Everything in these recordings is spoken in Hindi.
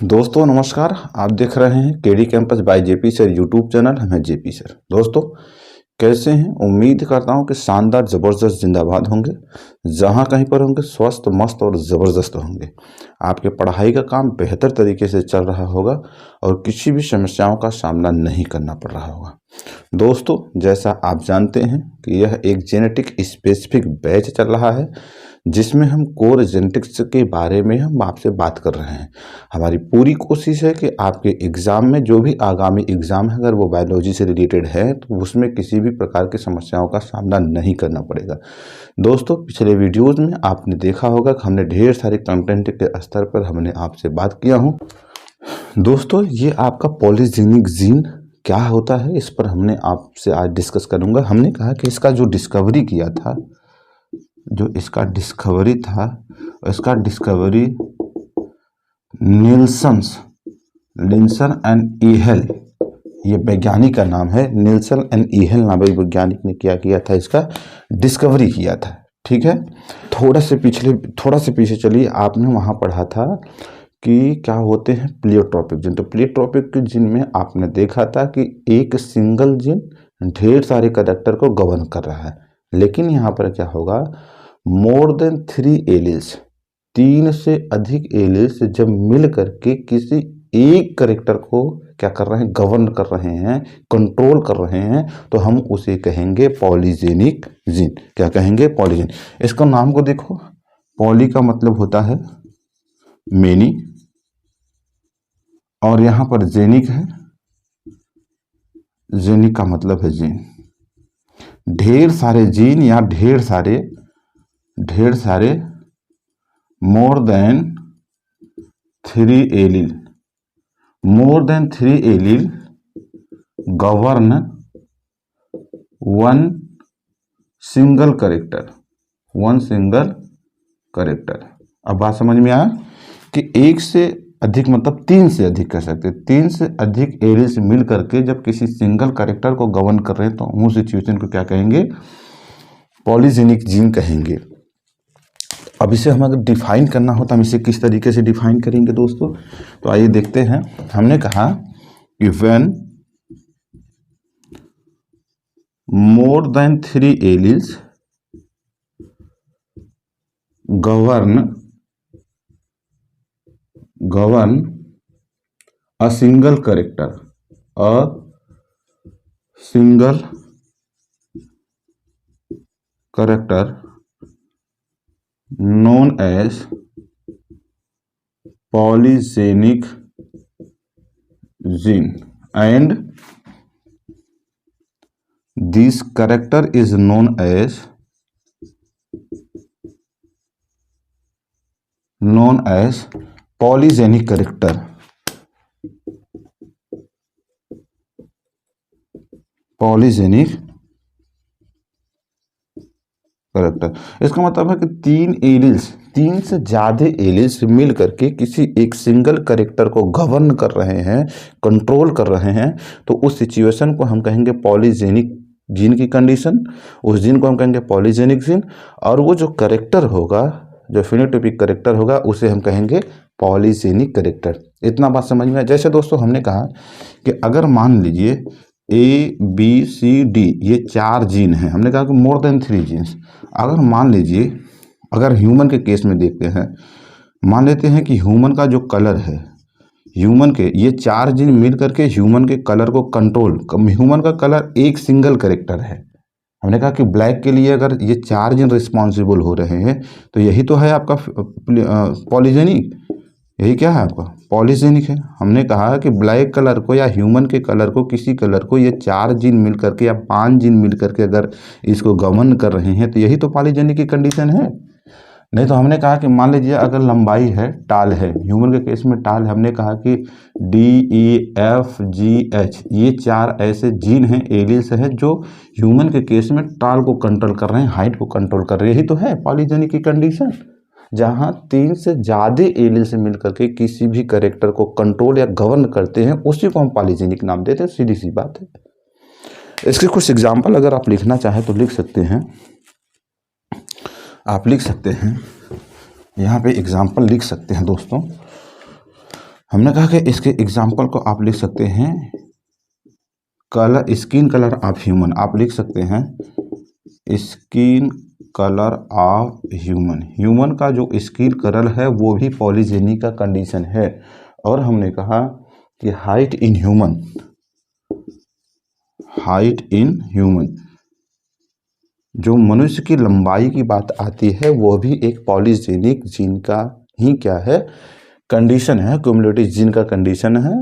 दोस्तों नमस्कार। आप देख रहे हैं KD campus bye JP sir YouTube channel. हम हैं जेपी सर। दोस्तों कैसे हैं? उम्मीद करता हूं कि शानदार ज़बरदस्त जिंदाबाद होंगे। जहां कहीं पर होंगे स्वस्थ मस्त और ज़बरदस्त होंगे। आपके पढ़ाई का काम बेहतर तरीके से चल रहा होगा और किसी भी समस्याओं का सामना नहीं करना पड़ रहा होगा। दोस्तों जैसा आप जानते हैं कि यह एक जेनेटिक स्पेसिफिक बैच चल रहा है जिसमें हम कोर जेनेटिक्स के बारे में हम आपसे बात कर रहे हैं। हमारी पूरी कोशिश है कि आपके एग्ज़ाम में जो भी आगामी एग्ज़ाम है अगर वो बायोलॉजी से रिलेटेड है तो उसमें किसी भी प्रकार की समस्याओं का सामना नहीं करना पड़ेगा। दोस्तों पिछले वीडियोज़ में आपने देखा होगा कि हमने ढेर सारे कंटेंट के स्तर पर हमने आपसे बात किया हूँ। दोस्तों ये आपका पॉलीजेनिक जीन क्या होता है इस पर हमने आपसे आज डिस्कस करूँगा। हमने कहा कि इसका जो डिस्कवरी किया था, जो इसका डिस्कवरी था, इसका डिस्कवरी निल्सन एंड ईहेल, ये वैज्ञानिक का नाम है। निल्सन एंड ईहेल नामक वैज्ञानिक ने क्या किया था, इसका डिस्कवरी किया था। ठीक है, थोड़ा से पीछे चलिए। आपने वहाँ पढ़ा था कि क्या होते हैं प्लियोट्रोपिक जीन। तो प्लियोट्रोपिक जीन में आपने देखा था कि एक सिंगल जीन ढेर सारे कैरेक्टर को गवर्न कर रहा है, लेकिन यहाँ पर क्या होगा, मोर देन 3 एलील्स, 3 से अधिक एलील्स जब मिल करके किसी एक कैरेक्टर को क्या कर रहे हैं, गवर्न कर रहे हैं, कंट्रोल कर रहे हैं, तो हम उसे कहेंगे पॉलीजेनिक जीन। क्या कहेंगे? पॉलीजेनिक। इसका नाम को देखो, पॉली का मतलब होता है मेनी और यहां पर जेनिक है, जेनिक का मतलब है जीन। ढेर सारे जीन या ढेर सारे more than 3 allele, more than 3 allele govern one single character. अब बात समझ में आया कि एक से अधिक मतलब 3 से अधिक कह सकते हैं, 3 से अधिक एलील्स मिल करके जब किसी सिंगल कैरेक्टर को गवर्न कर रहे हैं तो उस सिचुएशन को क्या कहेंगे? पॉलीजेनिक जीन कहेंगे। अब इसे हम अगर डिफाइन करना हो तो हम इसे किस तरीके से डिफाइन करेंगे दोस्तों? तो आइए देखते हैं। हमने कहा कि when more than 3 alleles govern a single character known as polygenic gene, and this character is known as polygenic character. Polygenic character इसका मतलब है कि 3 से ज्यादा एलील्स मिल करके किसी एक सिंगल कैरेक्टर को गवर्न कर रहे हैं, कंट्रोल कर रहे हैं, तो उस सिचुएशन को हम कहेंगे पॉलीजेनिक जीन की कंडीशन। उस जीन को हम कहेंगे पॉलीजेनिक जीन, और वो जो कैरेक्टर होगा, जो फिनोटाइपिक कैरेक्टर होगा, उसे हम कहेंगे पॉलीजेनिक कैरेक्टर। इतना बात समझ में आया? जैसे दोस्तों हमने कहा कि अगर मान लीजिए ABCD ये 4 जीन हैं, हमने कहा कि मोर देन 3 जीन्स। अगर मान लीजिए, अगर ह्यूमन के केस में देखते हैं, मान लेते हैं कि ह्यूमन का जो कलर है, ह्यूमन के ये 4 जीन मिल करके ह्यूमन के कलर को कंट्रोल, ह्यूमन का कलर एक सिंगल कैरेक्टर है। हमने कहा कि ब्लैक के लिए अगर ये 4 जीन रिस्पॉन्सिबल हो रहे हैं तो यही तो है आपका पॉलीजेनिक। यही क्या है आपका? पॉलीजेनिक है। हमने कहा कि ब्लैक कलर को या ह्यूमन के कलर को, किसी कलर को ये 4 जीन मिल करके या 5 जीन मिल करके अगर इसको गवर्न कर रहे हैं तो यही तो पॉलीजेनिक की कंडीशन है। नहीं तो हमने कहा कि मान लीजिए अगर लंबाई है, टाल है, ह्यूमन के केस में टाल है, हमने कहा कि DEFGH ये 4 ऐसे जीन हैं, एलील्स हैं, जो ह्यूमन के केस में टाल को कंट्रोल कर रहे हैं, हाइट को कंट्रोल कर रहे हैं। यही तो है पॉलीजेनिक की कंडीशन, जहां 3 से ज्यादा एलील्स मिल करके किसी भी कैरेक्टर को कंट्रोल या गवर्न करते हैं, उसी को हम पॉलीजेनिक नाम देते हैं। सीधी सी बात है। इसके कुछ एग्जाम्पल अगर आप लिखना चाहें तो लिख सकते हैं। आप लिख सकते हैं, यहाँ पे एग्जाम्पल लिख सकते हैं दोस्तों। हमने कहा कि इसके एग्जाम्पल को आप लिख सकते हैं colour, skin colour of human, आप लिख सकते हैं skin colour of human. Human का जो स्किन कलर है वो भी पॉलीजेनिक का कंडीशन है। और हमने कहा कि height in human, height in human, जो मनुष्य की लंबाई की बात आती है वो भी एक पॉलीजेनिक जीन का ही क्या है, कंडीशन है, क्युमुलेटिव जीन का कंडीशन है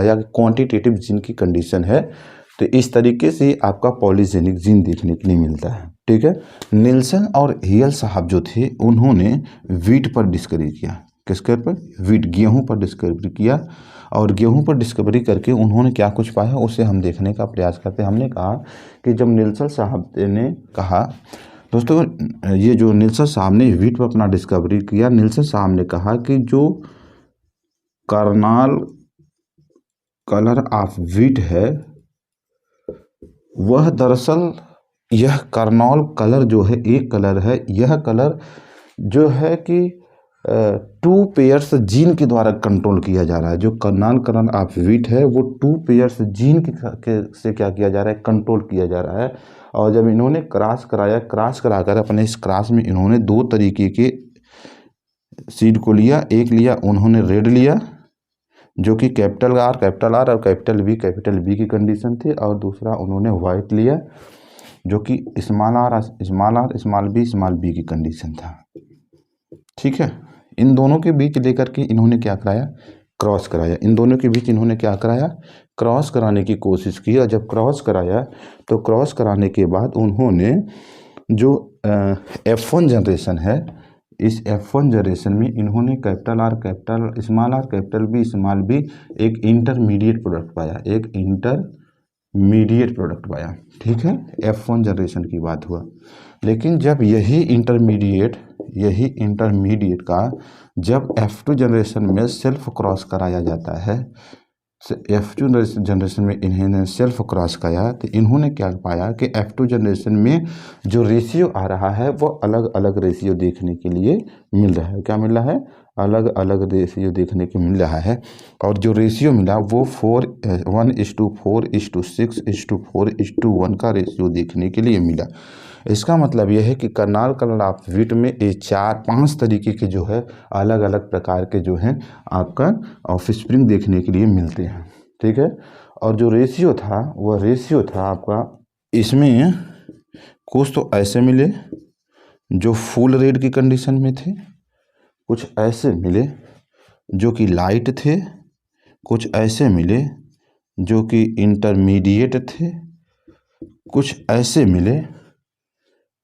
या क्वांटिटेटिव जीन की कंडीशन है। तो इस तरीके से आपका पॉलीजेनिक जीन देखने के लिए मिलता है। ठीक है। निल्सन और हियल साहब जो थे उन्होंने वीट पर डिस्कवरी किया। किसके पर? वीट, गेहूं पर डिस्कवरी किया। और गेहूं पर डिस्कवरी करके उन्होंने क्या कुछ पाया उसे हम देखने का प्रयास करते हैं। हमने कहा कि जब निल्सन साहब ने कहा, दोस्तों ये जो निल्सन साहब ने वीट पर अपना डिस्कवरी किया, निल्सन साहब ने कहा कि जो कर्नाल कलर ऑफ वीट है वह दरअसल यह कर्नॉल कलर जो है एक कलर है, यह कलर जो है कि 2 पेयर्स जीन के द्वारा कंट्रोल किया जा रहा है। जो कर्नॉल कलर ऑफ वीट है वो 2 पेयर्स जीन से क्या किया जा रहा है, कंट्रोल किया जा रहा है। और जब इन्होंने क्रॉस कराया, क्रॉस कराकर अपने इस क्रॉस में इन्होंने 2 तरीके के सीड को लिया। एक लिया उन्होंने रेड लिया जो कि कैपिटल आर और कैपिटल बी की कंडीशन थी, और दूसरा उन्होंने वाइट लिया जो कि स्मॉल बी की कंडीशन था। ठीक है। इन दोनों के बीच लेकर के इन्होंने क्या कराया, क्रॉस कराया। इन दोनों के बीच इन्होंने क्या कराया, क्रॉस कराने की कोशिश की। और जब क्रॉस कराया तो क्रॉस कराने के बाद उन्होंने जो F1 जनरेशन है, इस F1 जनरेशन में इन्होंने कैपिटल आर कैपिटल बी एक इंटरमीडिएट प्रोडक्ट पाया, एक इंटरमीडिएट प्रोडक्ट पाया। ठीक है। F1 जनरेशन की बात हुआ। लेकिन जब यही इंटरमीडिएट का जब F2 जनरेशन में सेल्फ क्रॉस कराया जाता है, F2 जनरेशन में इन्होंने सेल्फ क्रॉस कराया तो इन्होंने क्या पाया कि F2 जनरेशन में जो रेशियो आ रहा है वो अलग अलग रेशियो देखने के लिए मिल रहा है। क्या मिल रहा है? अलग अलग रेशियो देखने को मिल रहा है। और जो रेशियो मिला वो 1:4:6:4:1 का रेशियो देखने के लिए मिला। इसका मतलब यह है कि कर्नाल कलर ऑफ वीट में ये 4-5 तरीके के जो है अलग अलग प्रकार के जो हैं आपका ऑफस्प्रिंग देखने के लिए मिलते हैं। ठीक है। और जो रेशियो था वह रेशियो था आपका, इसमें कुछ तो ऐसे मिले जो फुल रेड की कंडीशन में थे, कुछ ऐसे मिले जो कि लाइट थे, कुछ ऐसे मिले जो कि इंटरमीडिएट थे, कुछ ऐसे मिले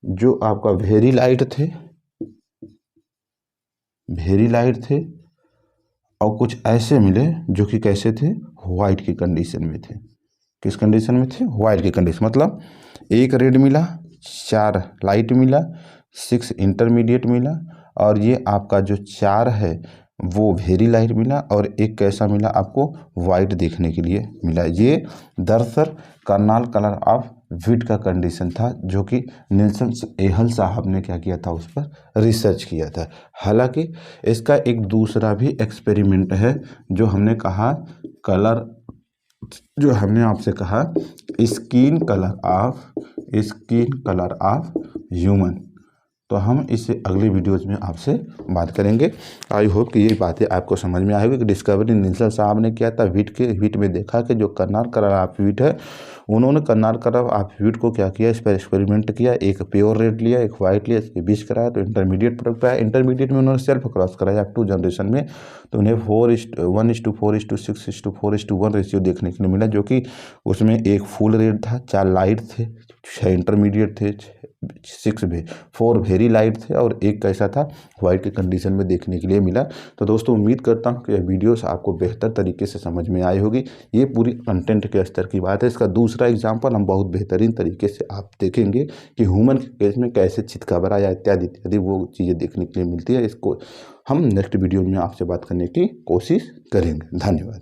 जो आपका वेरी लाइट थे, और कुछ ऐसे मिले जो कि कैसे थे, वाइट की कंडीशन में थे। किस कंडीशन में थे? वाइट की कंडीशन। मतलब एक रेड मिला, 4 लाइट मिला, 6 इंटरमीडिएट मिला, और ये आपका जो 4 है वो वेरी लाइट मिला, और एक कैसा मिला आपको, वाइट देखने के लिए मिला। ये दरअसल कर्नाल कलर ऑफ वीट का कंडीशन था जो कि निल्सन एहल साहब ने क्या किया था, उस पर रिसर्च किया था। हालांकि इसका एक दूसरा भी एक्सपेरिमेंट है जो हमने कहा कलर, जो हमने आपसे कहा स्किन कलर ऑफ ह्यूमन। तो हम इसे अगले वीडियोज़ में आपसे बात करेंगे। आई होप कि ये बातें आपको समझ में आएगी कि डिस्कवरी निल्सन साहब ने किया था वीट में देखा कि जो कर्नाल कलर ऑफ वीट है, उन्होंने कर्नाल कलर ऑफ वीट को क्या किया, इस पर एक्सपेरिमेंट किया। एक प्योर रेड लिया, एक वाइट लिया, इसके बीच कराया तो इंटरमीडिएट प्रोडक्ट आया। इंटरमीडिएट में उन्होंने सेल्फ क्रॉस कराया F2 जनरेशन में, तो उन्हें 1:4:6:4:1 रेशियो देखने के लिए मिला, जो कि उसमें एक फुल रेड था, 4 लाइट थे, 6 इंटरमीडिएट थे, 4 वेरी लाइट थे, और एक कैसा था, वाइट की कंडीशन में देखने के लिए मिला। तो दोस्तों उम्मीद करता हूँ कि यह वीडियोस आपको बेहतर तरीके से समझ में आई होगी। ये पूरी कंटेंट के स्तर की बात है। इसका दूसरा एग्जाम्पल हम बहुत बेहतरीन तरीके से आप देखेंगे कि ह्यूमन के केस में कैसे चितकबरा या इत्यादि इत्यादि वो चीज़ें देखने के लिए मिलती है। इसको हम नेक्स्ट वीडियो में आपसे बात करने की कोशिश करेंगे। धन्यवाद।